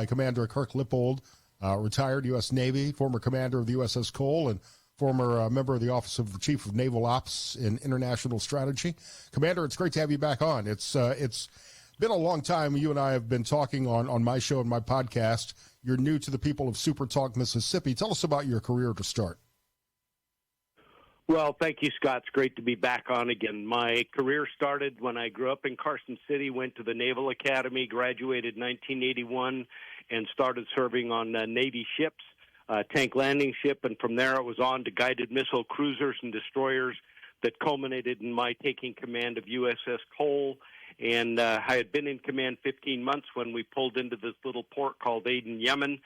Commander Kirk Lippold, retired U.S. Navy, former commander of the USS Cole, and former member of the Office of the Chief of Naval Ops in International Strategy. Commander, it's great to have you back on. It's been a long time. You and I have been talking on my show and my podcast. You're new to the people of SuperTalk Mississippi. Tell us about your career to start. Well, thank you, Scott. It's great to be back on again. My career started when I grew up in Carson City, went to the Naval Academy, graduated in 1981, and started serving on Navy ships, tank landing ship, and from there it was on to guided missile cruisers and destroyers that culminated in my taking command of USS Cole. And I had been in command 15 months when we pulled into this little port called Aden, Yemen.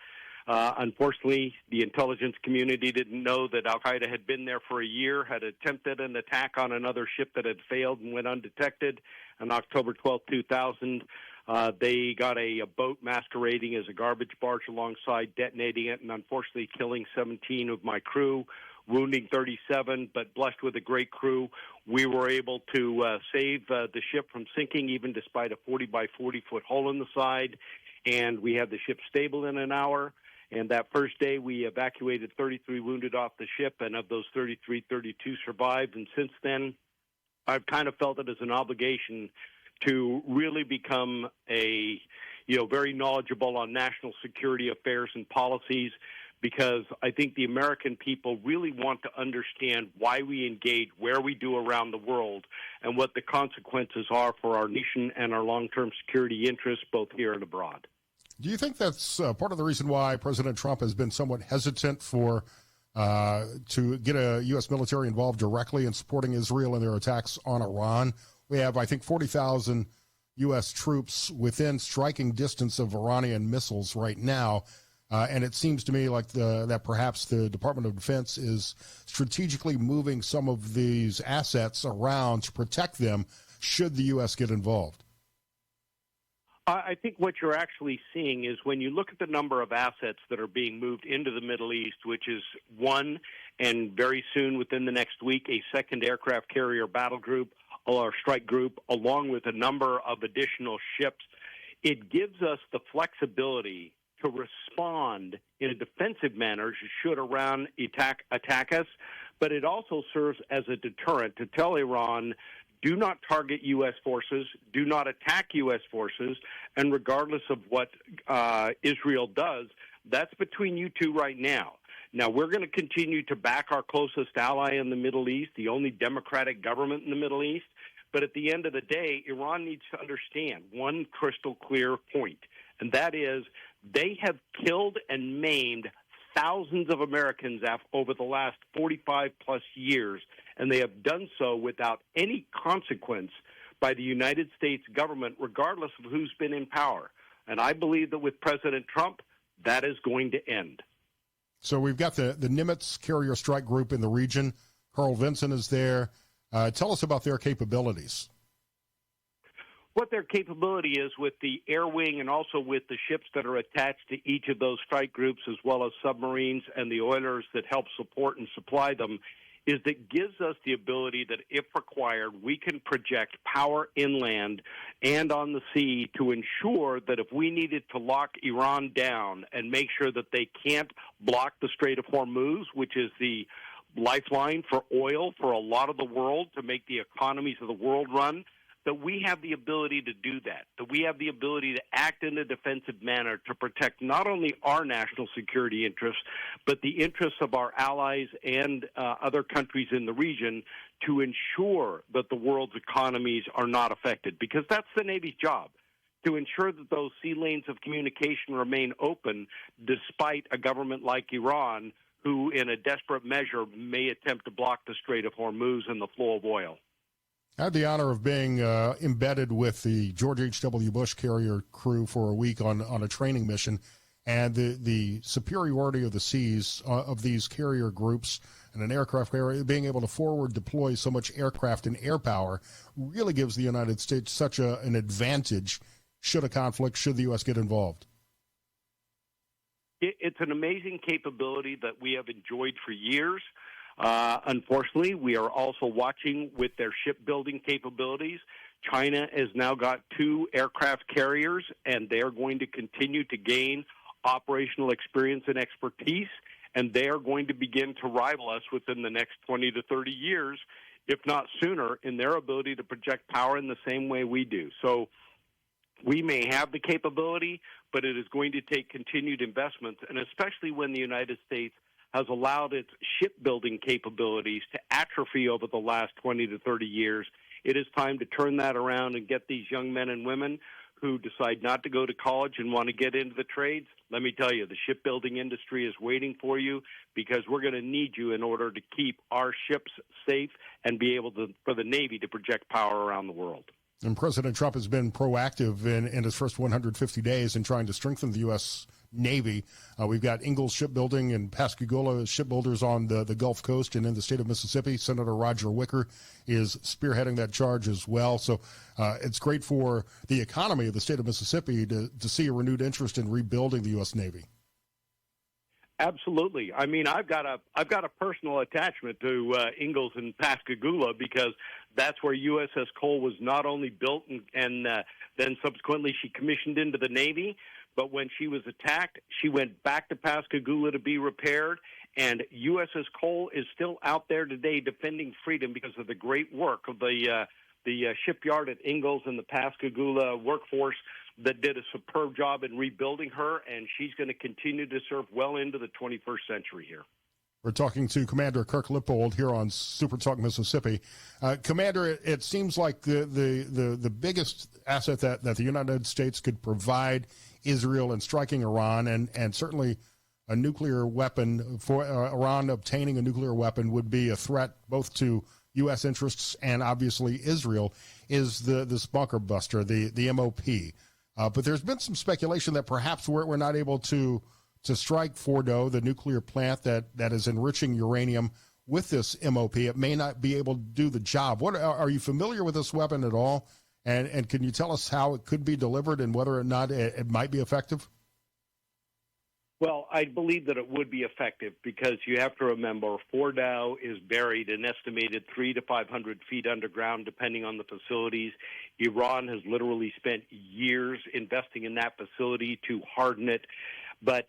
Unfortunately, the intelligence community didn't know that Al-Qaeda had been there for a year, had attempted an attack on another ship that had failed and went undetected. On October 12, 2000, they got a boat masquerading as a garbage barge alongside, detonating it, and unfortunately killing 17 of my crew, wounding 37, but blessed with a great crew. We were able to save the ship from sinking, even despite a 40 by 40-foot hole in the side, and we had the ship stable in an hour. And that first day, we evacuated 33 wounded off the ship, and of those 33, 32 survived. And since then, I've kind of felt it as an obligation to really become very knowledgeable on national security affairs and policies, because I think the American people really want to understand why we engage, where we do around the world, and what the consequences are for our nation and our long-term security interests, both here and abroad. Do you think that's part of the reason why President Trump has been somewhat hesitant to get a U.S. military involved directly in supporting Israel in their attacks on Iran? We have, I think, 40,000 U.S. troops within striking distance of Iranian missiles right now, and it seems to me like that perhaps the Department of Defense is strategically moving some of these assets around to protect them should the U.S. get involved. I think what you're actually seeing is when you look at the number of assets that are being moved into the Middle East, which is one, and very soon within the next week, a second aircraft carrier battle group or strike group, along with a number of additional ships, it gives us the flexibility to respond in a defensive manner should Iran attack us, but it also serves as a deterrent to tell Iran, do not target U.S. forces, do not attack U.S. forces, and regardless of what Israel does, that's between you two right now. Now, we're going to continue to back our closest ally in the Middle East, the only democratic government in the Middle East, but at the end of the day, Iran needs to understand one crystal clear point, and that is they have killed and maimed thousands of Americans over the last 45-plus years, and they have done so without any consequence by the United States government, regardless of who's been in power. And I believe that with President Trump, that is going to end. So we've got the Nimitz carrier strike group in the region. Carl Vinson is there. Tell us about their capabilities. What their capability is with the air wing and also with the ships that are attached to each of those strike groups, as well as submarines and the oilers that help support and supply them, is that gives us the ability that, if required, we can project power inland and on the sea to ensure that if we needed to lock Iran down and make sure that they can't block the Strait of Hormuz, which is the lifeline for oil for a lot of the world to make the economies of the world run, that we have the ability to do that we have the ability to act in a defensive manner to protect not only our national security interests, but the interests of our allies and other countries in the region to ensure that the world's economies are not affected. Because that's the Navy's job, to ensure that those sea lanes of communication remain open despite a government like Iran, who in a desperate measure may attempt to block the Strait of Hormuz and the flow of oil. I had the honor of being embedded with the George H.W. Bush carrier crew for a week on a training mission, and the superiority of the seas of these carrier groups and an aircraft carrier being able to forward deploy so much aircraft and air power really gives the United States such an advantage should a conflict, should the U.S. get involved. It's an amazing capability that we have enjoyed for years. Unfortunately, we are also watching with their shipbuilding capabilities China has now got 2 aircraft carriers, and they're going to continue to gain operational experience and expertise, and they are going to begin to rival us within the next 20 to 30 years, if not sooner, in their ability to project power in the same way we do. So we may have the capability, but it is going to take continued investments, and especially when the United States has allowed its shipbuilding capabilities to atrophy over the last 20 to 30 years. It is time to turn that around and get these young men and women who decide not to go to college and want to get into the trades. Let me tell you, the shipbuilding industry is waiting for you, because we're going to need you in order to keep our ships safe and be able to, for the Navy to project power around the world. And President Trump has been proactive in his first 150 days in trying to strengthen the U.S. Navy. We've got Ingalls Shipbuilding and Pascagoula shipbuilders on the Gulf Coast and in the state of Mississippi. Senator Roger Wicker is spearheading that charge as well. So it's great for the economy of the state of Mississippi to see a renewed interest in rebuilding the U.S. Navy. Absolutely. I mean, I've got a personal attachment to Ingalls and Pascagoula, because that's where USS Cole was not only built and then subsequently she commissioned into the Navy, but when she was attacked, she went back to Pascagoula to be repaired, and USS Cole is still out there today defending freedom because of the great work of the shipyard at Ingalls and the Pascagoula workforce that did a superb job in rebuilding her, and she's going to continue to serve well into the 21st century here. We're talking to Commander Kirk Lippold here on SuperTalk Mississippi. Commander, it seems like the biggest asset that the United States could provide Israel in striking Iran, and certainly a nuclear weapon for Iran obtaining a nuclear weapon would be a threat both to U.S. interests and obviously Israel, is this bunker buster, the MOP. But there's been some speculation that perhaps we're not able to strike Fordo, the nuclear plant that is enriching uranium, with this MOP. It may not be able to do the job. What are you familiar with this weapon at all? And can you tell us how it could be delivered and whether or not it might be effective? Well, I believe that it would be effective, because you have to remember Fordow is buried an estimated 300 to 500 feet underground, depending on the facilities. Iran has literally spent years investing in that facility to harden it. But,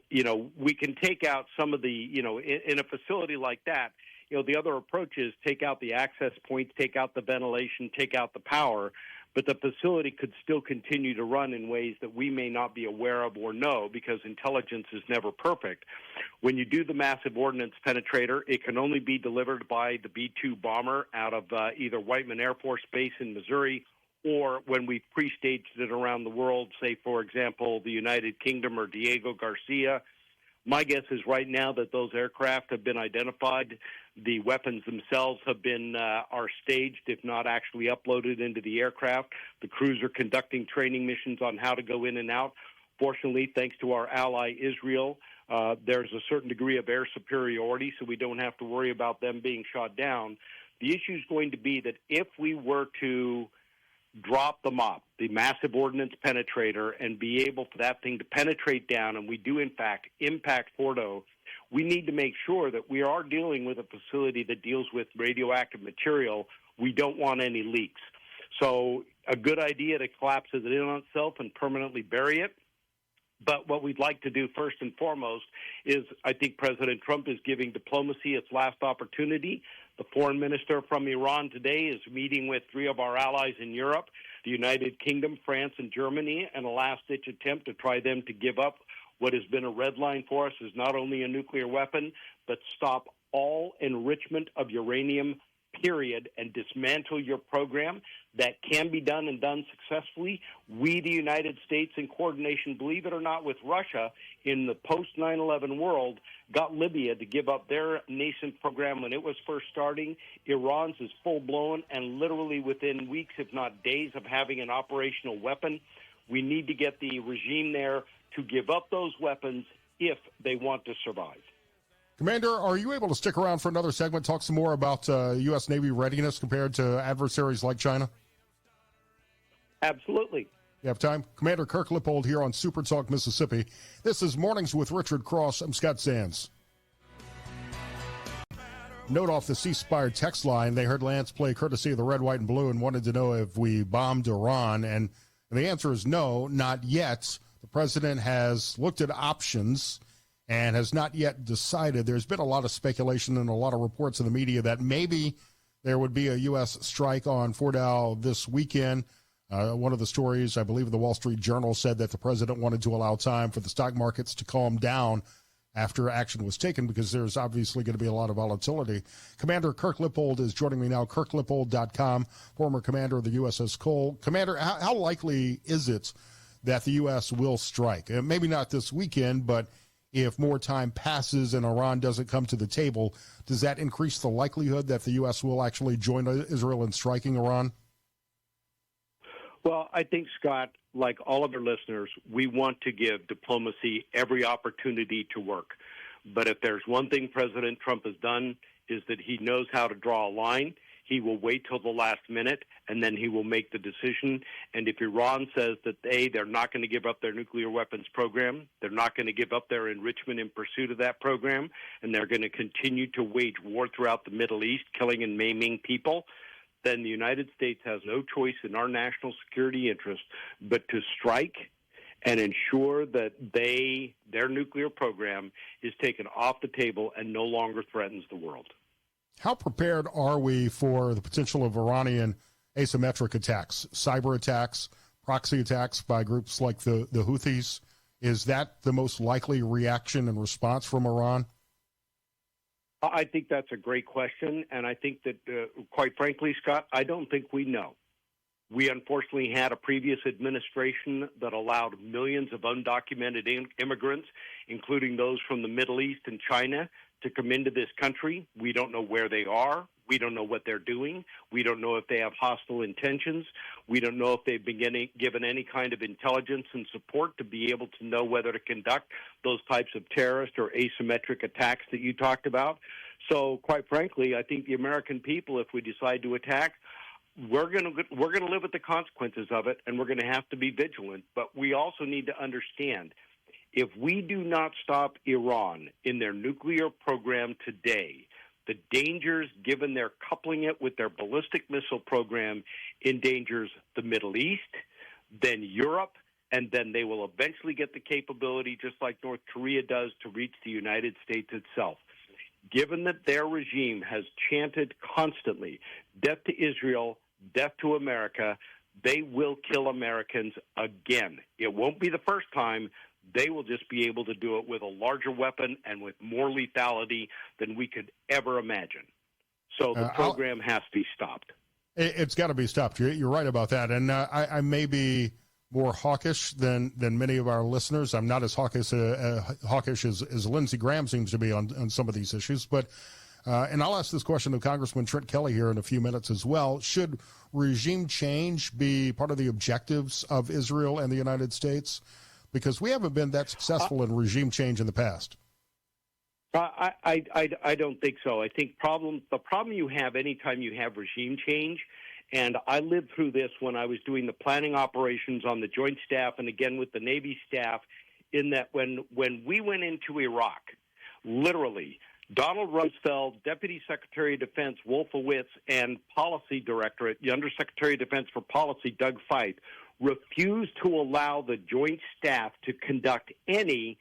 we can take out some of the, in a facility like that, the other approach is take out the access points, take out the ventilation, take out the power, but the facility could still continue to run in ways that we may not be aware of or know, because intelligence is never perfect. When you do the massive ordnance penetrator, it can only be delivered by the B-2 bomber out of either Whiteman Air Force Base in Missouri, or when we've pre-staged it around the world, say, for example, the United Kingdom or Diego Garcia. My guess is right now that those aircraft have been identified. The weapons themselves have been are staged, if not actually uploaded into the aircraft. The crews are conducting training missions on how to go in and out. Fortunately, thanks to our ally Israel, there's a certain degree of air superiority, so we don't have to worry about them being shot down. The issue is going to be that if we were to drop the MOP, the massive ordnance penetrator, and be able for that thing to penetrate down, and we do, in fact, impact Fordo, we need to make sure that we are dealing with a facility that deals with radioactive material. We don't want any leaks. So a good idea to collapse it in on itself and permanently bury it. But what we'd like to do first and foremost is, I think President Trump is giving diplomacy its last opportunity. The foreign minister from Iran today is meeting with 3 of our allies in Europe, the United Kingdom, France, and Germany, in a last-ditch attempt to try them to give up what has been a red line for us, is not only a nuclear weapon, but stop all enrichment of uranium, period, and dismantle your program. That can be done and done successfully. We, the United States, in coordination, believe it or not, with Russia, in the post-9/11 world, got Libya to give up their nascent program when it was first starting. Iran's is full-blown, and literally within weeks, if not days, of having an operational weapon. We need to get the regime there to give up those weapons if they want to survive. Commander, are you able to stick around for another segment, talk some more about U.S. Navy readiness compared to adversaries like China? Absolutely. You have time? Commander Kirk Lippold here on SuperTalk Mississippi. This is Mornings with Richard Cross. I'm Scott Sands. note off the ceasefire text line. They heard Lance play courtesy of the red, white, and blue and wanted to know if we bombed Iran. And the answer is no, not yet. The president has looked at options and has not yet decided. There's been a lot of speculation and a lot of reports in the media that maybe there would be a U.S. strike on Fordow this weekend. One of the stories, I believe, the Wall Street Journal said that the president wanted to allow time for the stock markets to calm down after action was taken, because there's obviously going to be a lot of volatility. Commander Kirk Lippold is joining me now, kirklippold.com, former commander of the USS Cole. Commander, how likely is it that the U.S. will strike? Maybe not this weekend, but if more time passes and Iran doesn't come to the table, does that increase the likelihood that the U.S. will actually join Israel in striking Iran? Well, I think, Scott, like all of our listeners, we want to give diplomacy every opportunity to work. But if there's one thing President Trump has done, is that he knows how to draw a line. He will wait till the last minute, and then he will make the decision. And if Iran says that they're not going to give up their nuclear weapons program, they're not going to give up their enrichment in pursuit of that program, and they're going to continue to wage war throughout the Middle East, killing and maiming people, then the United States has no choice in our national security interest but to strike and ensure that their nuclear program is taken off the table and no longer threatens the world. How prepared are we for the potential of Iranian asymmetric attacks, cyber attacks, proxy attacks by groups like the Houthis? Is that the most likely reaction and response from Iran? I think that's a great question, and I think that, quite frankly, Scott, I don't think we know. We unfortunately had a previous administration that allowed millions of undocumented immigrants, including those from the Middle East and China, to come into this country. We don't know where they are. We don't know what they're doing. We don't know if they have hostile intentions. We don't know if they've been given any kind of intelligence and support to be able to know whether to conduct those types of terrorist or asymmetric attacks that you talked about. So, quite frankly, I think the American people, if we decide to attack, we're going to live with the consequences of it, and we're going to have to be vigilant. But we also need to understand, if we do not stop Iran in their nuclear program today, the dangers, given they're coupling it with their ballistic missile program, endangers the Middle East, then Europe, and then they will eventually get the capability, just like North Korea does, to reach the United States itself. Given that their regime has chanted constantly, death to Israel, death to America, they will kill Americans again. It won't be the first time. They will just be able to do it with a larger weapon and with more lethality than we could ever imagine. So the program has to be stopped. It's got to be stopped. You're right about that. And I may be more hawkish than many of our listeners. I'm not as hawkish as Lindsey Graham seems to be on some of these issues. But and I'll ask this question of Congressman Trent Kelly here in a few minutes as well. Should regime change be part of the objectives of Israel and the United States? Because we haven't been that successful in regime change in the past. I don't think so. I think the problem you have anytime you have regime change, and I lived through this when I was doing the planning operations on the Joint Staff and again with the Navy staff, in that when we went into Iraq, literally, Donald Rumsfeld, Deputy Secretary of Defense Wolfowitz, and Policy Directorate, the Undersecretary of Defense for Policy, Doug Feith, refused to allow the Joint Staff to conduct any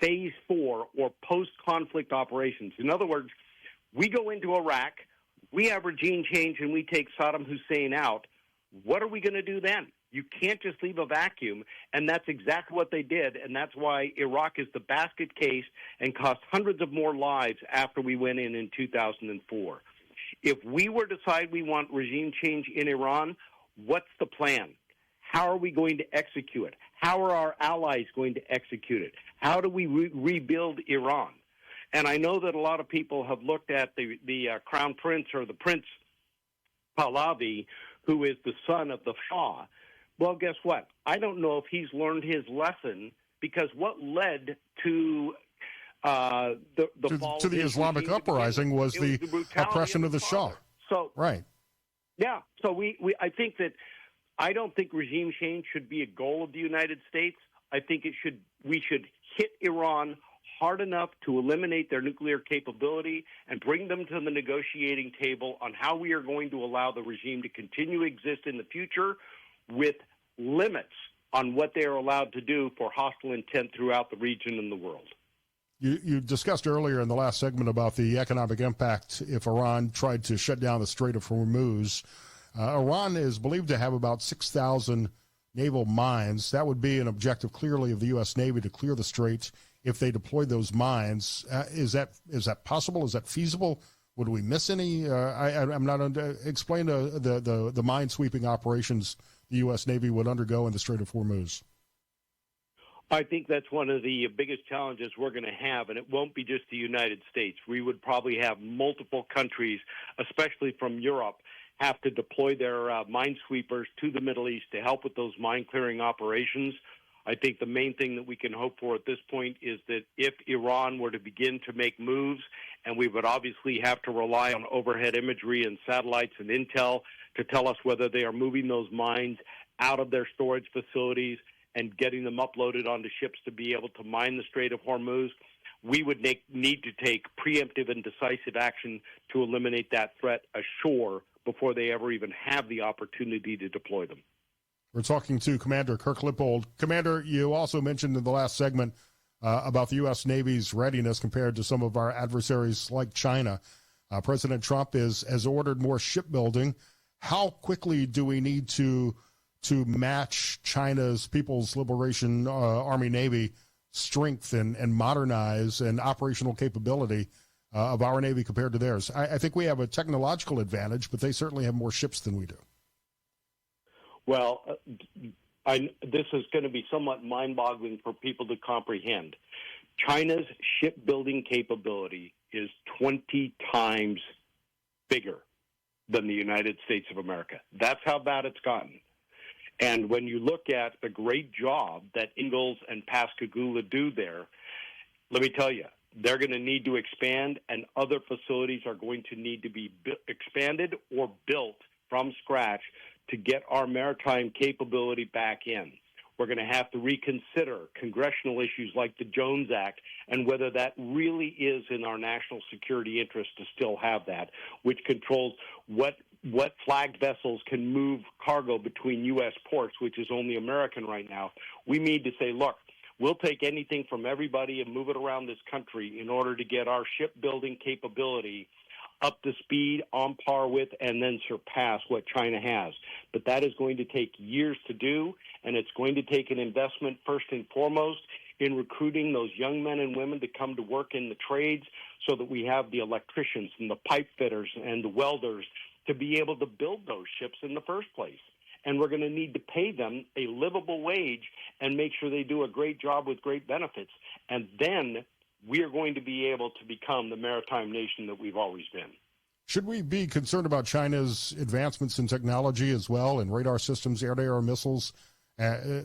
Phase 4 or post-conflict operations. In other words, we go into Iraq, we have regime change, and we take Saddam Hussein out. What are we going to do then? You can't just leave a vacuum, and that's exactly what they did, and that's why Iraq is the basket case and cost hundreds of more lives after we went in 2004. If we were to decide we want regime change in Iran, what's the plan? How are we going to execute it? How are our allies going to execute it? How do we rebuild Iran? And I know that a lot of people have looked at the Crown Prince or the Prince Pahlavi, who is the son of the Shah. Well, guess what? I don't know if he's learned his lesson, because what led to the fall to the Islamic uprising was the oppression of the Shah. So right. Yeah. So I think that I don't think regime change should be a goal of the United States. I think we should hit Iran hard enough to eliminate their nuclear capability and bring them to the negotiating table on how we are going to allow the regime to continue to exist in the future with limits on what they are allowed to do for hostile intent throughout the region and the world. You discussed earlier in the last segment about the economic impact if Iran tried to shut down the Strait of Hormuz. Iran is believed to have about 6,000 naval mines. That would be an objective, clearly, of the U.S. Navy to clear the strait if they deployed those mines. Is that possible? Is that feasible? Would we miss any? I'm not explain the mine sweeping operations the U.S. Navy would undergo in the Strait of Hormuz. I think that's one of the biggest challenges we're going to have, and it won't be just the United States. We would probably have multiple countries, especially from Europe, have to deploy their minesweepers to the Middle East to help with those mine-clearing operations. I think the main thing that we can hope for at this point is that if Iran were to begin to make moves, and we would obviously have to rely on overhead imagery and satellites and intel to tell us whether they are moving those mines out of their storage facilities and getting them uploaded onto ships to be able to mine the Strait of Hormuz, we would need to take preemptive and decisive action to eliminate that threat ashore before they ever even have the opportunity to deploy them. We're talking to Commander Kirk Lippold. Commander, you also mentioned in the last segment about the U.S. Navy's readiness compared to some of our adversaries like China. President Trump has ordered more shipbuilding. How quickly do we need to match China's People's Liberation Army Navy strength and modernize and operational capability of our Navy compared to theirs? I think we have a technological advantage, but they certainly have more ships than we do. Well, this is going to be somewhat mind-boggling for people to comprehend. China's shipbuilding capability is 20 times bigger than the United States of America. That's how bad it's gotten. And when you look at the great job that Ingalls and Pascagoula do there, let me tell you, they're going to need to expand, and other facilities are going to need to be expanded or built from scratch to get our maritime capability back in. We're going to have to reconsider congressional issues like the Jones Act and whether that really is in our national security interest to still have that, which controls what flagged vessels can move cargo between U.S. ports, which is only American right now. We need to say, look, we'll take anything from everybody and move it around this country in order to get our shipbuilding capability up to speed, on par with, and then surpass what China has. But that is going to take years to do, and it's going to take an investment first and foremost in recruiting those young men and women to come to work in the trades so that we have the electricians and the pipe fitters and the welders to be able to build those ships in the first place. And we're going to need to pay them a livable wage and make sure they do a great job with great benefits. And then we are going to be able to become the maritime nation that we've always been. Should we be concerned about China's advancements in technology as well, in radar systems, air-to-air missiles,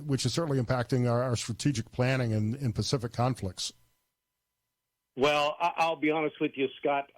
which is certainly impacting our strategic planning in Pacific conflicts? Well, I'll be honest with you, Scott.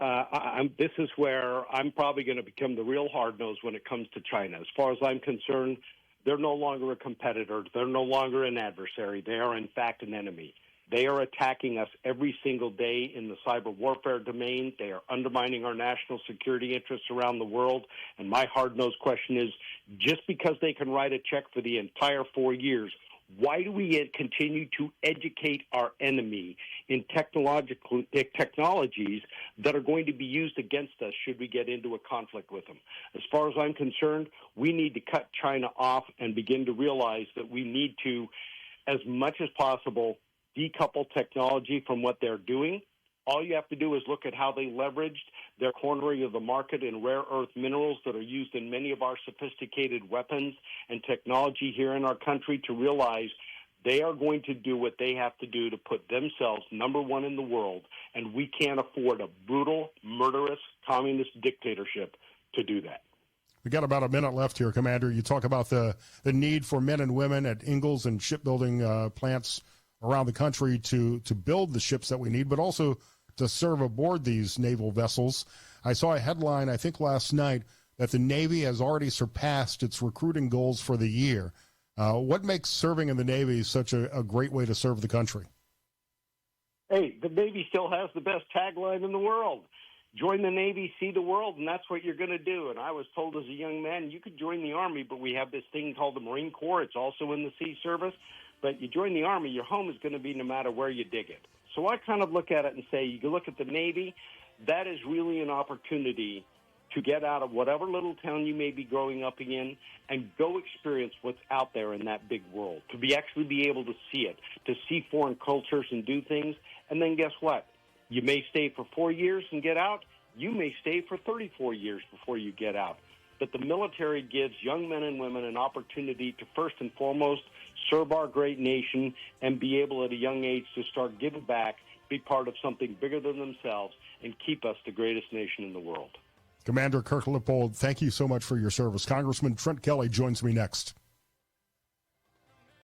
This is where I'm probably going to become the real hard-nosed when it comes to China. As far as I'm concerned, they're no longer a competitor. They're no longer an adversary. They are, in fact, an enemy. They are attacking us every single day in the cyber warfare domain. They are undermining our national security interests around the world. And my hard-nosed question is, just because they can write a check for the entire 4 years, why do we continue to educate our enemy in technologies that are going to be used against us should we get into a conflict with them? As far as I'm concerned, we need to cut China off and begin to realize that we need to, as much as possible, decouple technology from what they're doing. All you have to do is look at how they leveraged their cornering of the market in rare earth minerals that are used in many of our sophisticated weapons and technology here in our country to realize they are going to do what they have to do to put themselves number one in the world, and we can't afford a brutal, murderous, communist dictatorship to do that. We got about a minute left here, Commander. You talk about the need for men and women at Ingalls and shipbuilding plants around the country to build the ships that we need, but also to serve aboard these naval vessels. I saw a headline, I think last night, that the Navy has already surpassed its recruiting goals for the year. What makes serving in the Navy such a great way to serve the country? Hey, the Navy still has the best tagline in the world. Join the Navy, see the world, and that's what you're going to do. And I was told as a young man, you could join the Army, but we have this thing called the Marine Corps. It's also in the Sea Service. But you join the Army, your home is going to be no matter where you dig it. So I kind of look at it and say, you look at the Navy, that is really an opportunity to get out of whatever little town you may be growing up in and go experience what's out there in that big world, to actually be able to see it, to see foreign cultures and do things. And then guess what? You may stay for 4 years and get out. You may stay for 34 years before you get out. But the military gives young men and women an opportunity to first and foremost serve our great nation and be able at a young age to start giving back, be part of something bigger than themselves, and keep us the greatest nation in the world. Commander Kirk Lippold, thank you so much for your service. Congressman Trent Kelly joins me next.